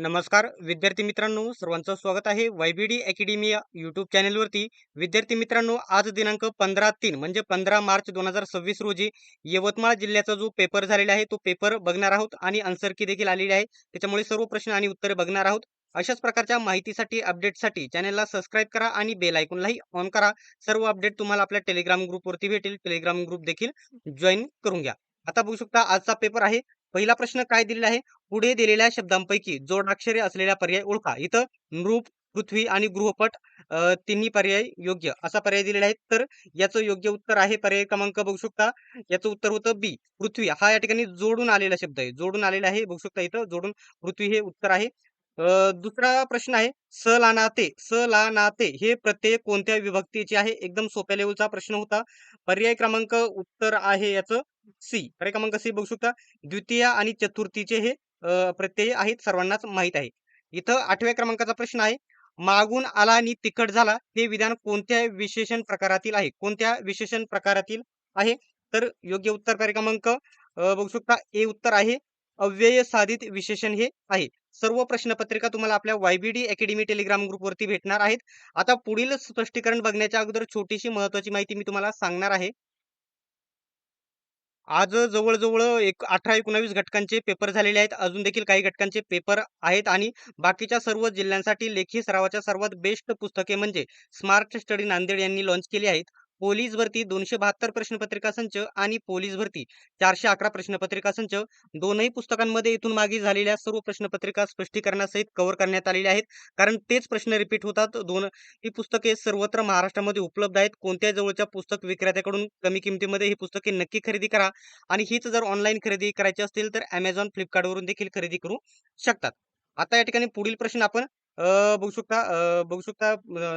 नमस्कार विद्यार्थी मित्रांनो, सर्वांचं स्वागत आहे वायबीडी अकॅडमी या यूट्यूब चॅनलवरती. विद्यार्थी मित्रांनो, आज दिनांक 15/3 म्हणजे 15 मार्च 2026 रोजी यवतमाळ जिल्ह्याचा जो पेपर झालेला आहे तो पेपर बघणार आहोत आणि आन्सर की देखील आलेली आहे. त्याच्यामुळे सर्व प्रश्न आणि उत्तरे बघणार आहोत. अशाच प्रकारच्या माहितीसाठी अपडेटसाठी चॅनलला सबस्क्राईब करा आणि बेल आयकॉनलाही ऑन करा. सर्व अपडेट तुम्हाला आपल्या टेलिग्राम ग्रुपवरती भेटेल. टेलिग्राम ग्रुप देखील जॉईन करून घ्या. आता बघू शकता आजचा पेपर आहे. पहिला प्रश्न काय दिलेला आहे? पुढे दिलेल्या शब्दांपैकी जोडाक्षरे असलेला पर्याय ओळखा. इथं नृप, पृथ्वी आणि गृहपट तिन्ही पर्याय योग्य असा पर्याय दिलेला आहे. तर याचं योग्य उत्तर आहे पर्याय क्रमांक बघू शकता. याचं उत्तर होतं बी, पृथ्वी. हा या ठिकाणी जोडून आलेला शब्द आहे. जोडून आलेला आहे. बघू शकता इथं जोडून पृथ्वी हे उत्तर आहे. दुसरा प्रश्न आहे स ला नाते हे प्रत्यय कोणत्या विभक्तीचे आहे? एकदम सोप्या लेवलचा प्रश्न होता. पर्याय क्रमांक उत्तर आहे याचं सी. पर्याय क्रमांक सी बघू शकता. द्वितीय आणि चतुर्थीचे हे प्रत्यय आहेत, सर्वांनाच माहित आहे. इथं 8व्या क्रमांकाचा प्रश्न आहे. मागून आला आणि तिखट झाला हे विधान कोणत्या विशेषण प्रकारातील आहे? कोणत्या विशेषण प्रकारातील आहे? तर योग्य उत्तर पर्याय क्रमांक बघू शकता ए उत्तर आहे. अव्यय साधित विशेषण हे आहे. सर्व प्रश्नपत्रिका तुम्हाला आपल्या वायबीडी अकॅडमी टेलिग्राम ग्रुपवरती भेटणार आहेत. आता पुढील स्पष्टीकरण बघण्याच्या अगोदर छोटीशी महत्त्वाची माहिती मी तुम्हाला सांगणार आहे. आज जवळ-जवळ एक 18-19 घटकांचे पेपर झालेले आहेत. अजून देखील काही घटकांचे पेपर आहेत आणि बाकीच्या सर्व जिल्ह्यांसाठी लेखी सरावाच्या सर्वात बेस्ट पुस्तके म्हणजे स्मार्ट स्टडी नांदेड यांनी लॉन्च केली आहेत. पोलीस भरती 272 प्रश्नपत्रिका संच आणि पोलीस भरती 411 प्रश्नपत्रिका संच दोनही पुस्तकांमध्ये इथून मागे झालेल्या सर्व प्रश्नपत्रिका स्पष्टीकरणासहित कव्हर करण्यात आलेल्या आहेत. कारण तेच प्रश्न रिपीट होतात. ही पुस्तके सर्वत्र महाराष्ट्रामध्ये उपलब्ध आहेत. कोणत्याही जवळच्या पुस्तक विक्रेत्याकडून कमी किमतीमध्ये ही पुस्तके नक्की खरेदी करा. आणि हीच जर ऑनलाईन खरेदी करायची असतील तर Amazon, Flipkartवरून देखील खरेदी करू शकतात. आता या ठिकाणी पुढील प्रश्न आपण बघू शकता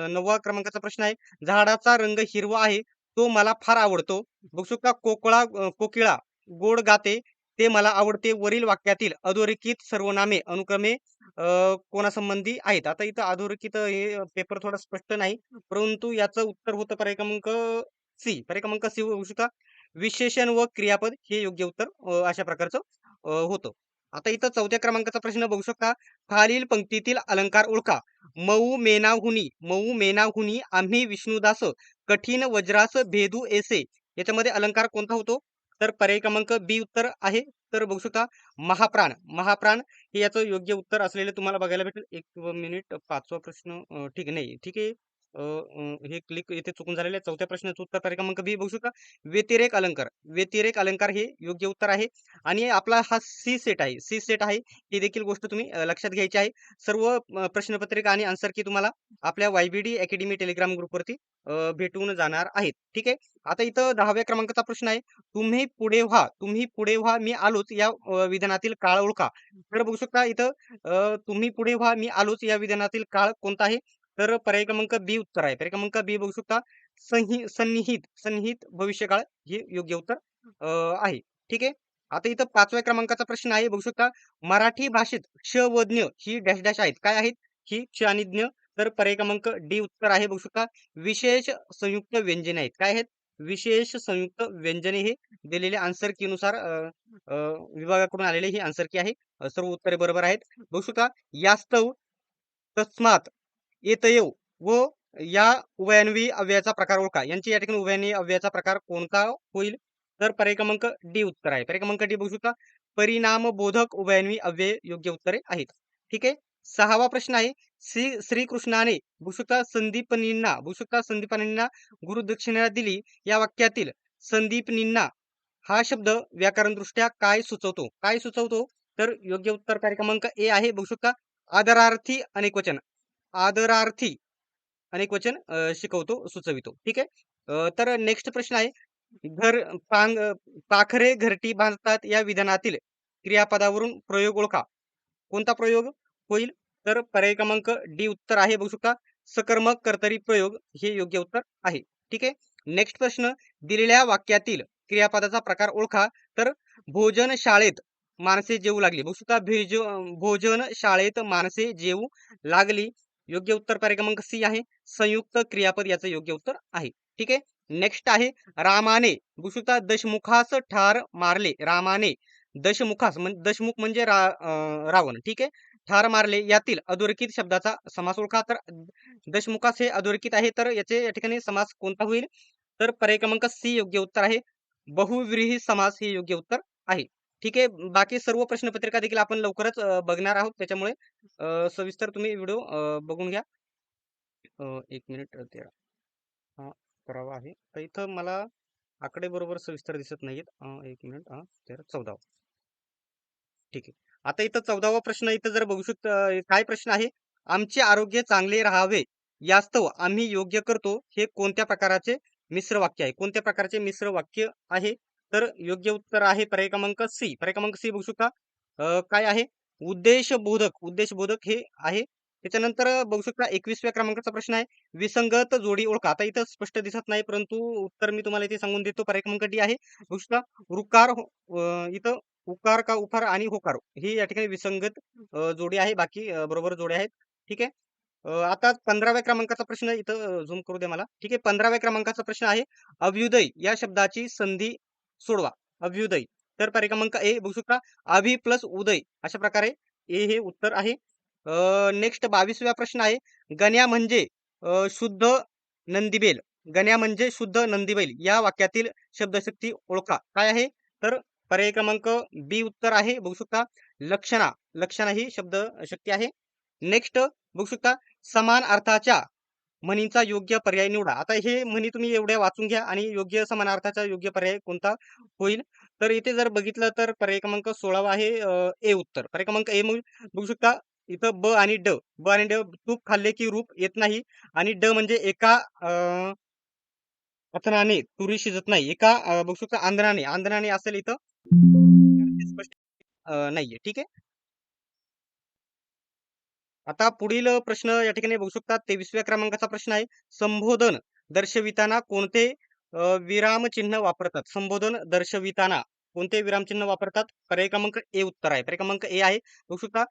9व्या क्रमांकाचा प्रश्न आहे. झाडाचा रंग हिरवा आहे, तो मला फार आवडतो. बघू शकता कोकिळा गोड गाते, ते मला आवडते. वरील वाक्यातील अधोरेखित सर्वनामे अनुक्रमे कोणासंबंधी आहेत? आता इथं अधोरेखित हे पेपर थोडा स्पष्ट नाही, परंतु याचं उत्तर होतं पर्याय क्रमांक सी. पर्याय क्रमांक सी बघू शकता. विशेषण व क्रियापद हे योग्य उत्तर अशा प्रकारचं होतं. आता इथं 4थ्या क्रमांकाचा प्रश्न बघू शकता. खालील पंक्तीतील अलंकार ओळखा. मऊ मेनाहुनी आम्ही विष्णुदास कठीण वज्रास भेदू ऐसे. याच्यामध्ये अलंकार कोणता होतो? तर पर्याय क्रमांक बी उत्तर आहे. तर बघू शकता महाप्राण हे याचं योग्य उत्तर असलेलं तुम्हाला बघायला भेटेल. एक मिनिट 5वा प्रश्न ठीक आहे. नाही ठीक आहे. हे क्लिक इथे चुकून झालेलं आहे. 4थ्या प्रश्नाचं उत्तर पर्याय क्रमांक बी बघू शकता. व्यतिरेक अलंकार हे योग्य उत्तर आहे. आणि आपला हा सी सेट आहे. सी सेट आहे. ही देखील गोष्ट तुम्ही लक्षात घ्यायची आहे. सर्व प्रश्नपत्रिका आणि आन्सर की तुम्हाला आपल्या वायबीडी अकॅडमी टेलिग्राम ग्रुपवरती भेटून जाणार आहेत. ठीक आहे. आता इथं 10व्या क्रमांकाचा प्रश्न आहे. तुम्ही पुढे व्हा मी आलोच या विधानातील काळ ओळखा. तर बघू शकता इथं तुम्ही पुढे व्हा मी आलोच या विधानातील काळ कोणता आहे? तर पर्याय क्रमांक बी उत्तर आहे. पर्याय क्रमांक बी बघू शकता. सन्निहित भविष्यकाळ हे योग्य उत्तर आहे. ठीक आहे. आता इथं 5व्या क्रमांकाचा प्रश्न आहे. बघू शकता. मराठी भाषेत क्ष व ज्ञ ही डॅश डॅश आहेत. काय आहेत? ही क्ष आणि ज्ञ. तर पर्याय क्रमांक डी उत्तर आहे. बघू शकता. विशेष संयुक्त व्यंजने आहेत. काय आहेत? विशेष संयुक्त व्यंजने हे दिलेल्या आन्सर की नुसार विभागाकडून आलेले ही आन्सर की आहे. सर्व उत्तरे बरोबर आहेत. बघू शकता. यास्तव, तस्मात, येतयो व या उभयन्वी अव्ययाचा प्रकार ओळखा. यांची या ठिकाणी उभयन्वी अव्ययाचा प्रकार कोणता होईल? तर पर्याय क्रमांक डी उत्तर आहे. पर्याय क्रमांक डी बघू शकता. परिणामबोधक उभयन्वी अव्यय योग्य उत्तरे आहेत. ठीक आहे. 6वा प्रश्न आहे. श्रीकृष्णाने संदीपनींना गुरुदक्षिणा दिली या वाक्यातील संदीपनींना हा शब्द व्याकरणदृष्ट्या काय सुचवतो? काय सुचवतो? तर योग्य उत्तर पर्याय क्रमांक ए आहे. बघू शकता. आदरार्थी अनेकवचन. आदरार्थी अनेकवचन सुचवितो. ठीक आहे. तर नेक्स्ट प्रश्न आहे. घर पांग पाखरे घरटी बांधतात या विधानातील क्रियापदावरून प्रयोग ओळखा. कोणता प्रयोग होईल? तर पर्याय क्रमांक डी उत्तर आहे. बघू शकता. सकर्मक कर्तरी प्रयोग हे योग्य उत्तर आहे. ठीक आहे. नेक्स्ट प्रश्न. दिलेल्या वाक्यातील क्रियापदाचा प्रकार ओळखा. तर भोजन शाळेत माणसे जेवू लागली. बघू शकता. भोजन शाळेत माणसे जेवू लागली. योग्य उत्तर पर्याय क्रमांक सी आहे. संयुक्त क्रियापद याचं योग्य उत्तर आहे. ठीक आहे. नेक्स्ट आहे. रामाने बघू शकता. दशमुखास ठार मारले. रामाने दशमुख म्हणजे रावण. ठीक आहे. ठार मारले यातील अधोरेखित शब्दाचा समास ओळखा. तर दशमुखास हे अधोरेखित आहे, तर याचे या ठिकाणी समास कोणता होईल? तर पर्याय क्रमांक सी योग्य उत्तर आहे. बहुव्रीही समास हे योग्य उत्तर आहे. ठीक आहे. बाकी सर्व प्रश्नपत्रिका देखील आपण लवकरच बघणार आहोत. त्याच्यामुळे सविस्तर तुम्ही व्हिडिओ बघून घ्या. 1 मिनिट 13 हा पुरावा आहे. तर इथं मला आकडे बरोबर सविस्तर दिसत नाहीयेत. 1 मिनिट 13 14 ठीक आहे. आता इथं 14वा प्रश्न इथं जर बघू शकता काय प्रश्न आहे? आमचे आरोग्य चांगले राहावे यास्तव आम्ही योग्य करतो. हे कोणत्या प्रकाराचे मिश्र वाक्य आहे? कोणत्या प्रकारचे मिश्र वाक्य आहे? तर योग्य उत्तर आहे पर्याय क्रमांक सी. पर्याय क्रमांक सी बघू शकता. काय आहे? उद्देशबोधक. उद्देशबोधक हे आहे. त्याच्यानंतर बघू शकता 21व्या क्रमांकाचा प्रश्न आहे. विसंगत जोडी ओळखा. आता इथं स्पष्ट दिसत नाही, परंतु उत्तर मी तुम्हाला इथे सांगून देतो. पर्याय क्रमांक डी आहे. बघू शकता रुकार इथं उकार का उफार आणि होकार ही या ठिकाणी विसंगत जोडी आहे. बाकी बरोबर जोड्या आहेत. ठीक आहे. आता 15व्या क्रमांकाचा प्रश्न इथं झूम करू द्या मला. ठीक आहे. 15व्या क्रमांकाचा प्रश्न आहे. अभ्युदय या शब्दाची संधी सोडवा. अभ्युदय. तर पर्याय क्रमांक ए बघू शकता. अभि प्लस उदय अशा प्रकारे ए हे उत्तर आहे. नेक्स्ट 22व्या प्रश्न आहे. गण्या म्हणजे शुद्ध नंदीबैल. गण्या म्हणजे शुद्ध नंदीबैल या वाक्यातील शब्दशक्ती ओळखा. काय आहे? तर पर्याय क्रमांक बी उत्तर आहे. बघू शकता लक्षणा. लक्षणा ही शब्द शक्ती आहे. नेक्स्ट बघू शकता समान अर्थाच्या म्हणींचा योग्य पर्याय निवडा. आता हे म्हणी तुम्ही एवढ्या वाचून घ्या आणि योग्य समानार्थाचा योग्य पर्याय कोणता होईल? तर इथे जर बघितलं तर पर्याय क्रमांक 16 आहे ए उत्तर. पर्याय क्रमांक ए बघू शकता इथं ब आणि ड. ब आणि ड तूप खाल्ले की रूप येत नाही आणि ड म्हणजे एका कथनाने तुरी शिजत नाही. एका बघू शकता आंधळाने. आंधळाने असेल इथं ते स्पष्ट नाहीये. ठीक आहे. आता पुढील प्रश्न या ठिकाणी बघू शकता 23व्या क्रमांकाचा प्रश्न आहे. संबोधन दर्शविताना कोणते विरामचिन्ह वापरतात? संबोधन दर्शविताना कोणते विरामचिन्ह वापरतात? पर्याय क्रमांक ए उत्तर आहे. पर्याय क्रमांक ए आहे. बघू शकता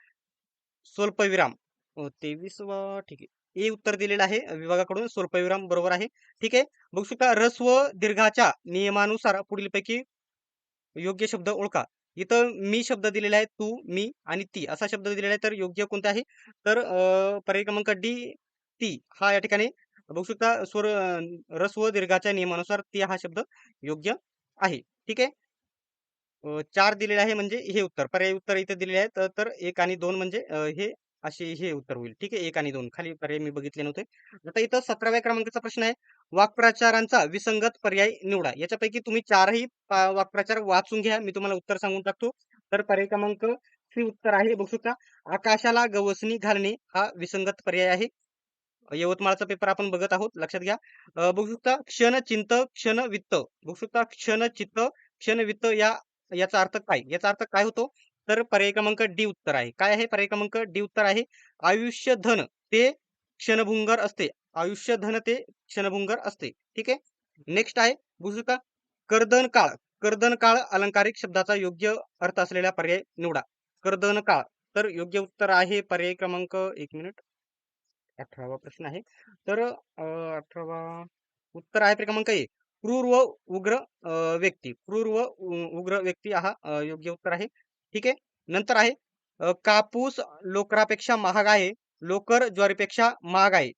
स्वल्पविराम. 23वा ठीक आहे. ए उत्तर दिलेलं आहे विभागाकडून. स्वल्पविराम बरोबर आहे. ठीक आहे. बघू शकता ऱ्हस्व दीर्घाच्या नियमानुसार पुढीलपैकी योग्य शब्द ओळखा. इथं मी शब्द दिलेला आहे. तू, मी आणि ती असा शब्द दिलेला आहे. तर योग्य कोणता आहे? तर पर्याय क्रमांक डी ती हा या ठिकाणी बघू शकता ऱ्हस्व दीर्घाच्या नियमानुसार ती हा शब्द योग्य आहे. ठीक आहे. 4 दिलेले आहे म्हणजे हे उत्तर. पर्यायी उत्तर इथे दिलेले आहेत. तर 1 आणि 2 म्हणजे हे असे हे उत्तर होईल. ठीक आहे. 1 आणि 2 खाली पर्याय मी बघितले नव्हते. आता इथं 17व्या क्रमांकाचा प्रश्न आहे. वाक्प्रचारांचा विसंगत पर्याय निवडा. याच्यापैकी तुम्ही 4ही वाक्प्रचार वाचून घ्या. मी तुम्हाला उत्तर सांगून टाकतो. तर पर्याय क्रमांक सी उत्तर आहे. बघू शकता आकाशाला गवसणी घालणे हा विसंगत पर्याय आहे. यवतमाळचा पेपर आपण बघत आहोत. लक्षात घ्या. बघू शकता क्षण चिंत क्षण वित्त. बघू शकता क्षण चित्त क्षण वित्त याचा अर्थ काय? याचा अर्थ काय होतो? तर पर्याय क्रमांक डी उत्तर आहे. काय आहे? पर्याय क्रमांक डी उत्तर आहे. आयुष्य धन ते क्षणभंगुर असते. आयुष्य धन ते क्षणभंगुर असते. ठीक आहे. नेक्स्ट आहे बघू शकता कर्दन काळ. कर्दन काळ अलंकारिक शब्दाचा योग्य अर्थ असलेला पर्याय निवडा. कर्दन काळ. तर योग्य उत्तर आहे पर्याय क्रमांक 1 मिनिट 18वा प्रश्न आहे. तर 18वा उत्तर आहे पर्याय क्रमांक ए. क्रूर व उग्र व्यक्ती. क्रूर व उग्र व्यक्ती हा योग्य उत्तर आहे. ठीक आहे. नंतर आहे कापूस लोकरापेक्षा महाग आहे. लोकर ज्वारीपेक्षा महाग आहे.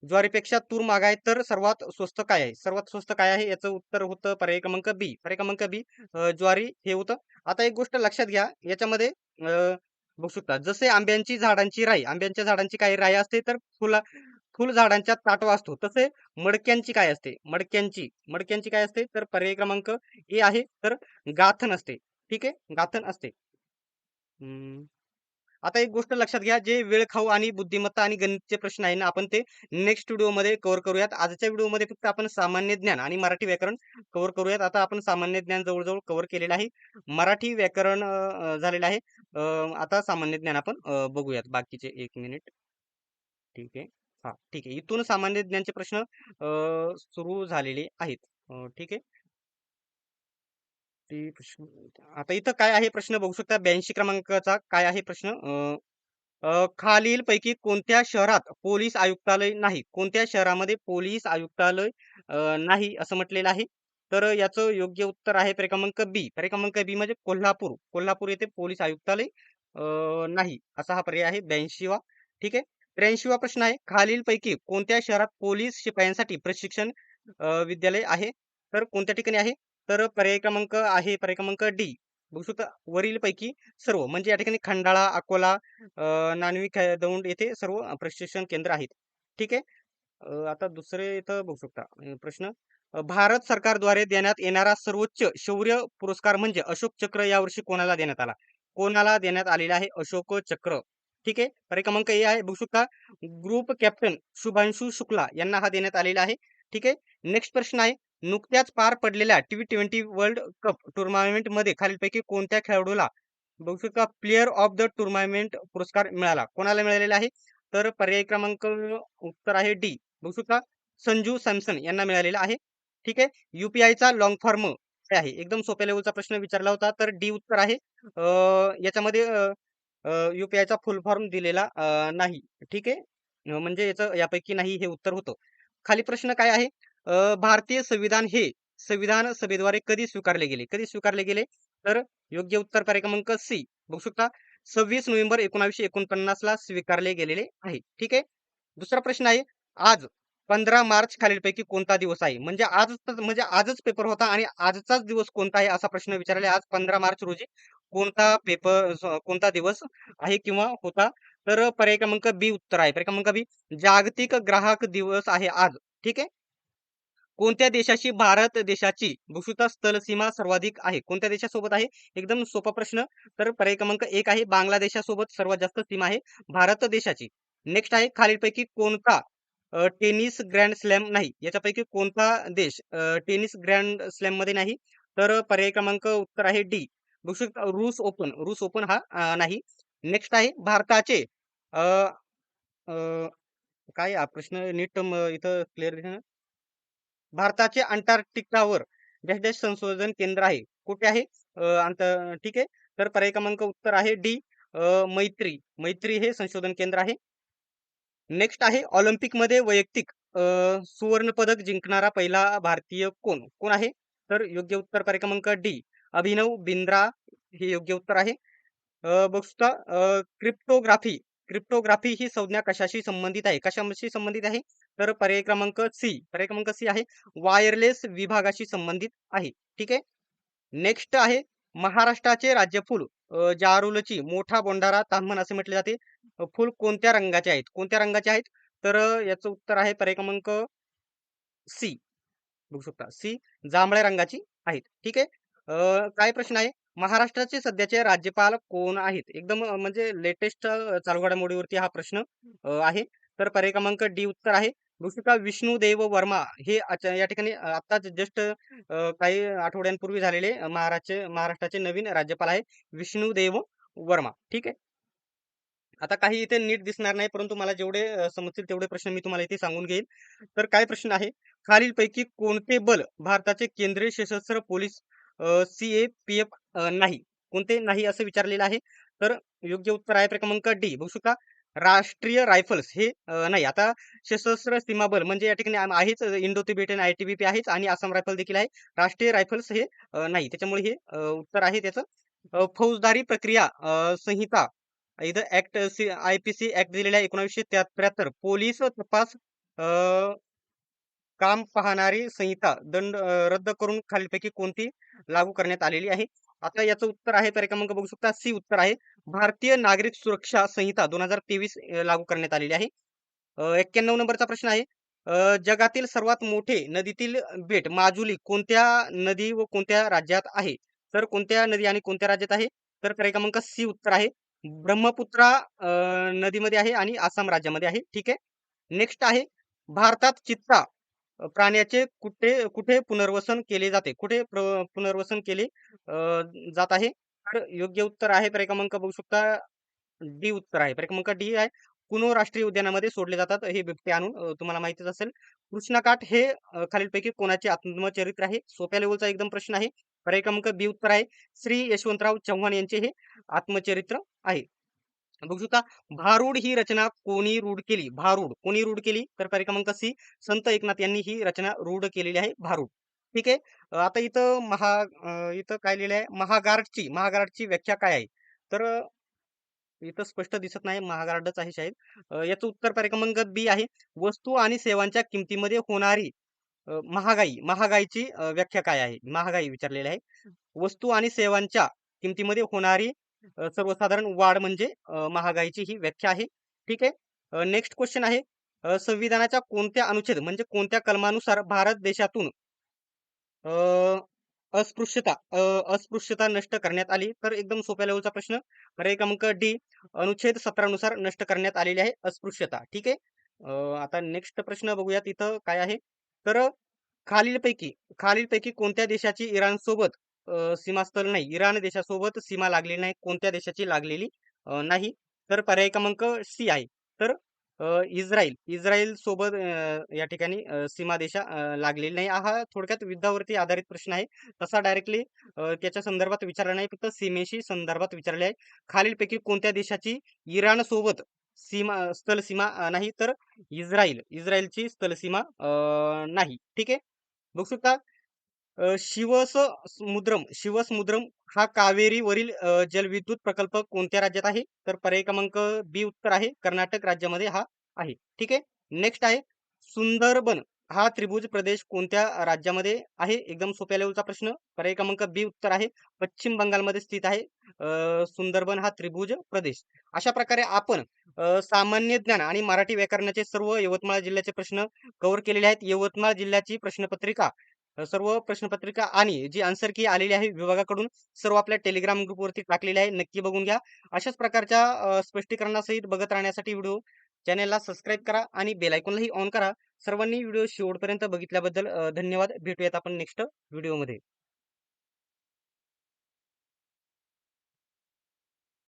ज्वारीपेक्षा तूर महाग आहे. तर सर्वात स्वस्त काय आहे? सर्वात स्वस्त काय आहे? याचं उत्तर होतं पर्याय क्रमांक बी. पर्याय क्रमांक बी ज्वारी हे होतं. आता एक गोष्ट लक्षात घ्या. याच्यामध्ये बघू शकता जसे आंब्याची झाडांची राई. आंब्याच्या झाडांची काही राई असते तर फुल झाडांच्या ताटवा असतो. तसे मडक्यांची काय असते? मडक्यांची काय असते? तर पर्याय क्रमांक ए आहे. तर गाथन असते. ठीक आहे. गाथन असते. हम्म. आता एक गोष्ट लक्षात घ्या. जे वेळखाऊ आणि बुद्धिमत्ता आणि गणितचे प्रश्न आहे ना, आपण ते नेक्स्ट व्हिडिओमध्ये कव्हर करूयात. आजच्या व्हिडिओमध्ये फक्त आपण सामान्य ज्ञान आणि मराठी व्याकरण कव्हर करूयात. आता आपण सामान्य ज्ञान जवळ-जवळ कव्हर केलेलं आहे. मराठी व्याकरण झालेलं आहे. आता सामान्य ज्ञान आपण बघूयात बाकीचे. 1 मिनिट. ठीक आहे. हां, ठीक आहे. इथून सामान्य ज्ञानचे प्रश्न सुरू झालेले आहेत. ठीक आहे. ते प्रश्न आता इथं काय आहे प्रश्न बघू शकता 82 क्रमांकाचा काय आहे प्रश्न? खालीलपैकी कोणत्या शहरात पोलीस आयुक्तालय नाही? कोणत्या शहरामध्ये पोलीस आयुक्तालय नाही असं म्हटलेलं आहे? तर याचं योग्य उत्तर आहे पर्याय क्रमांक बी. पर्याय क्रमांक बी म्हणजे कोल्हापूर. कोल्हापूर येथे पोलीस आयुक्तालय नाही असा हा पर्याय आहे 82वा. ठीक आहे. 83वा प्रश्न आहे, खालीलपैकी कोणत्या शहरात पोलीस शिपायांसाठी प्रशिक्षण विद्यालय आहे? तर कोणत्या ठिकाणी आहे? तर पर्याय क्रमांक डी. बघू शकता वरीलपैकी सर्व म्हणजे या ठिकाणी खंडाळा, अकोला, नाणवी, दौंड येथे सर्व प्रशिक्षण केंद्र आहेत. ठीक आहे. आता दुसरे इथं बघू शकता प्रश्न, भारत सरकारद्वारे देण्यात येणारा सर्वोच्च शौर्य पुरस्कार म्हणजे अशोक चक्र यावर्षी कोणाला देण्यात आला? कोणाला देण्यात आलेला आहे अशोक चक्र? ठीक आहे. पर्याय क्रमांक ए आहे, बघू शकता ग्रुप कॅप्टन शुभांशु शुक्ला यांना हा देण्यात आलेला आहे. ठीक आहे. नेक्स्ट प्रश्न आहे, नुकत्याच पार पडलेल्या T20 वर्ल्ड कप टुर्नामेंट मध्ये खालीलपैकी कोणत्या खेळाडूला बघू शकता प्लेयर ऑफ द टुर्नामेंट पुरस्कार मिळाला? कोणाला मिळालेला आहे? तर पर्याय क्रमांक उत्तर आहे डी. बघू शकता संजू सॅमसन यांना मिळालेला आहे. ठीक आहे. यूपीआयचा लॉंग फॉर्म काय आहे? एकदम सोप्या लेवलचा प्रश्न विचारला होता, तर डी उत्तर आहे. याच्यामध्ये यूपीआयचा फुल फॉर्म दिलेला नाही. ठीक आहे. म्हणजे याचं यापैकी नाही हे उत्तर होतं. खाली प्रश्न काय आहे? भारतीय संविधान हे संविधान सभेद्वारे कधी स्वीकारले गेले? कधी स्वीकारले गेले? तर योग्य उत्तर पर्याय क्रमांक सी. बघू शकता 26 नोव्हेंबर 1949 ला स्वीकारले गेलेले आहे. ठीक आहे. दुसरा प्रश्न आहे, आज 15 मार्च खालीलपैकी कोणता दिवस आहे? म्हणजे आजच म्हणजे आजच पेपर होता आणि आजचाच दिवस कोणता आहे असा प्रश्न विचारला आहे. आज 15 मार्च रोजी कोणता दिवस आहे किंवा होता? तर पर्याय क्रमांक बी उत्तर आहे. पर्याय क्रमांक बी जागतिक ग्राहक दिवस आहे आज. ठीक आहे. कोणत्या देशाशी भारत देशाची भूसुता स्थलसीमा सर्वाधिक आहे? कोणत्या देशासोबत आहे? एकदम सोपा प्रश्न. तर पर्याय क्रमांक 1 आहे बांगलादेशासोबत सर्वात जास्त सीमा आहे भारत देशाची. नेक्स्ट आहे खालीलपैकी कोणता टेनिस ग्रँड स्लॅम नाही? याच्यापैकी कोणता देश टेनिस ग्रँड स्लॅम मध्ये नाही? तर पर्याय क्रमांक उत्तर आहे डी. बघू शकता रूस ओपन. रूस ओपन हा नाही. नेक्स्ट आहे भारताचे अ, अ, काय हा प्रश्न नीट इथं क्लिअर, भारताचे अंटार्क्टिकावर डॅश डॅश संशोधन केंद्र आहे. कुठे आहे? ठीक आहे. तर पर्याय क्रमांक उत्तर आहे डी. मैत्री. मैत्री हे संशोधन केंद्र आहे. नेक्स्ट आहे ऑलिम्पिकमध्ये वैयक्तिक सुवर्ण पदक जिंकणारा पहिला भारतीय कोण? कोण आहे? तर योग्य उत्तर पर्याय क्रमांक डी. अभिनव बिंद्रा हे योग्य उत्तर आहे. बघता क्रिप्टोग्राफी. क्रिप्टोग्राफी ही संज्ञा कशाशी संबंधित आहे? कशाशी संबंधित आहे? तर पर्याय क्रमांक सी. पर्याय क्रमांक सी आहे वायरलेस विभागाशी संबंधित आहे. ठीक आहे. नेक्स्ट आहे महाराष्ट्राचे राज्यफूल जारूलची मोठा बोंडारा ताम्हण असे म्हटले जाते. फूल कोणत्या रंगाचे आहेत? कोणत्या रंगाचे आहेत? तर याचं उत्तर आहे पर्याय क्रमांक सी. बघू शकता सी जांभळ्या रंगाची आहेत. ठीक आहे. काय प्रश्न आहे? महाराष्ट्राचे सध्याचे राज्यपाल कोण आहेत? एकदम म्हणजे लेटेस्ट चालू घडामोडीवरती हा प्रश्न आहे. तर पर्याय क्रमांक डी उत्तर आहे. बघू शकता विष्णुदेव वर्मा हे या ठिकाणी आत्ताच जस्ट काही आठवड्यांपूर्वी झालेले महाराष्ट्राचे नवीन राज्यपाल आहे विष्णुदेव वर्मा. ठीक आहे. आता काही इथे नीट दिसणार नाही, परंतु मला जेवढे समजतील तेवढे प्रश्न मी तुम्हाला इथे सांगून घेईल. तर काय प्रश्न आहे? खालीलपैकी कोणते बल भारताचे केंद्रीय सशस्त्र पोलीस CAPF नाही? कोणते नाही असं विचारलेलं आहे. तर योग्य उत्तर आहे क्रमांक डी. बघू शकता राष्ट्रीय रायफल्स हे नाही. आता सशस्त्र सीमा बल म्हणजे या ठिकाणी आहेच इंडो तिबेटियन ITBP आहेच आणि आसाम रायफल देखील आहे. राष्ट्रीय रायफल्स हे नाही. त्याच्यामुळे हे उत्तर आहे त्याचं. फौजदारी प्रक्रिया संहिता इथं ऍक्ट IPC ऍक्ट दिलेला आहे 1973. पोलीस तपास अ, काम पाहणारी संहिता रद्द करून खालीलपैकी कोणती लागू करण्यात आलेली आहे? आता याचं उत्तर आहे पर्याय क्रमांक बघू शकता सी उत्तर आहे. भारतीय नागरिक सुरक्षा संहिता 2023 लागू करण्यात आलेली आहे. 91 नंबरचा प्रश्न आहे. जगातील सर्वात मोठे नदीतील बेट माजुली कोणत्या नदी व कोणत्या राज्यात आहे? तर कोणत्या नदी आणि कोणत्या राज्यात आहे? तर पर्याय क्रमांक सी उत्तर आहे. ब्रह्मपुत्रा नदीमध्ये आहे आणि आसाम राज्यामध्ये आहे. ठीक आहे. नेक्स्ट आहे भारतात चित्ता प्राण्याचे कुठे कुठे पुनर्वसन केले जाते? कुठे पुनर्वसन केले जात आहे? तर योग्य उत्तर आहे पर्याय क्रमांक बघू शकता डी उत्तर आहे. पर्याय क्रमांक डी आहे. कुनो राष्ट्रीय उद्यानामध्ये सोडले जातात हे बिबटे आणून तुम्हाला माहितीच असेल. कृष्णकाठ हे खालीलपैकी कोणाचे आत्मचरित्र आहे? सोप्या लेवलचा एकदम प्रश्न आहे. पर्याय क्रमांक बी उत्तर आहे. श्री यशवंतराव चव्हाण यांचे हे आत्मचरित्र आहे. बघू शकता भारूड ही रचना कोणी रूढ केली? भारूड कोणी रूढ केली? तर पर्याय क्रमांक सी संत एकनाथ यांनी ही रचना रूढ केलेली आहे भारूड. ठीक आहे. आता इथं इथं काय लिहिलं आहे? महागार्डची व्याख्या काय आहे? तर इथं स्पष्ट दिसत नाही, महागार्डच आहे शायद. याचं उत्तर पर्याय क्रमांक बी आहे. वस्तू आणि सेवांच्या किमतीमध्ये होणारी महागाईची व्याख्या काय आहे? महागाई विचारलेली आहे. वस्तू आणि सेवांच्या किमतीमध्ये होणारी सर्वसाधारण वाढ म्हणजे महागाईची ही व्याख्या आहे. ठीक आहे. नेक्स्ट क्वेश्चन आहे. संविधानाच्या कोणत्या अनुच्छेद म्हणजे कोणत्या कलमानुसार भारत देशातून अ, अस्पृश्यता नष्ट करण्यात आली? तर एकदम सोप्या लेवलचा प्रश्न. पर्याय क्रमांक डी, अनुच्छेद 17 नुसार नष्ट करण्यात आलेली आहे अस्पृश्यता. ठीक आहे. आता नेक्स्ट प्रश्न बघूयात इथं काय आहे. तर खालीलपैकी खालीलपैकी कोणत्या देशाची इराणसोबत सीमास्थल नाही? इराण देशासोबत सीमा लागलेली नाही. कोणत्या देशाची लागलेली नाही? तर पर्याय क्रमांक सी आहे. तर इस्राईल सोबत या ठिकाणी सीमारेषा लागलेली नाही. हा थोडक्यात युद्धावरती आधारित प्रश्न आहे. तसा डायरेक्टली त्याच्या संदर्भात विचारला नाही, फक्त सीमेशी संदर्भात विचारले आहे. खालीलपैकी कोणत्या देशाची इराणसोबत स्थल सीमा नाही? तर इस्राईलची स्थल सीमा नाही. ठीक आहे. बघू शकता. शिवसमुद्रम हा कावेरीवरील जलविद्युत प्रकल्प कोणत्या राज्यात आहे? तर पर्याय क्रमांक बी उत्तर आहे. कर्नाटक राज्यामध्ये हा आहे. ठीक आहे. नेक्स्ट आहे सुंदरबन हा त्रिभुज प्रदेश कोणत्या राज्यामध्ये आहे? एकदम सोप्या लेवलचा प्रश्न. पर्याय क्रमांक बी उत्तर आहे. पश्चिम बंगालमध्ये स्थित आहे सुंदरबन हा त्रिभुज प्रदेश. अशा प्रकारे आपण सामान्य ज्ञान आणि मराठी व्याकरणाचे सर्व यवतमाळ जिल्ह्याचे प्रश्न कव्हर केलेले आहेत. यवतमाळ जिल्ह्याची प्रश्नपत्रिका सर्व प्रश्नपत्रिका आणि जी आन्सर की आलेली आहे विभागाकडून सर्व आपल्या टेलिग्राम ग्रुपवरती टाकलेले आहे. नक्की बघून घ्या. अशाच प्रकारच्या स्पष्टीकरणासहित बघत राहण्यासाठी व्हिडिओ चॅनेलला सबस्क्राईब करा आणि बेल आयकॉनलाही ऑन करा. सर्वांनी व्हिडिओ शेवटपर्यंत बघितल्याबद्दल धन्यवाद. भेटूयात आपण नेक्स्ट व्हिडिओमध्ये.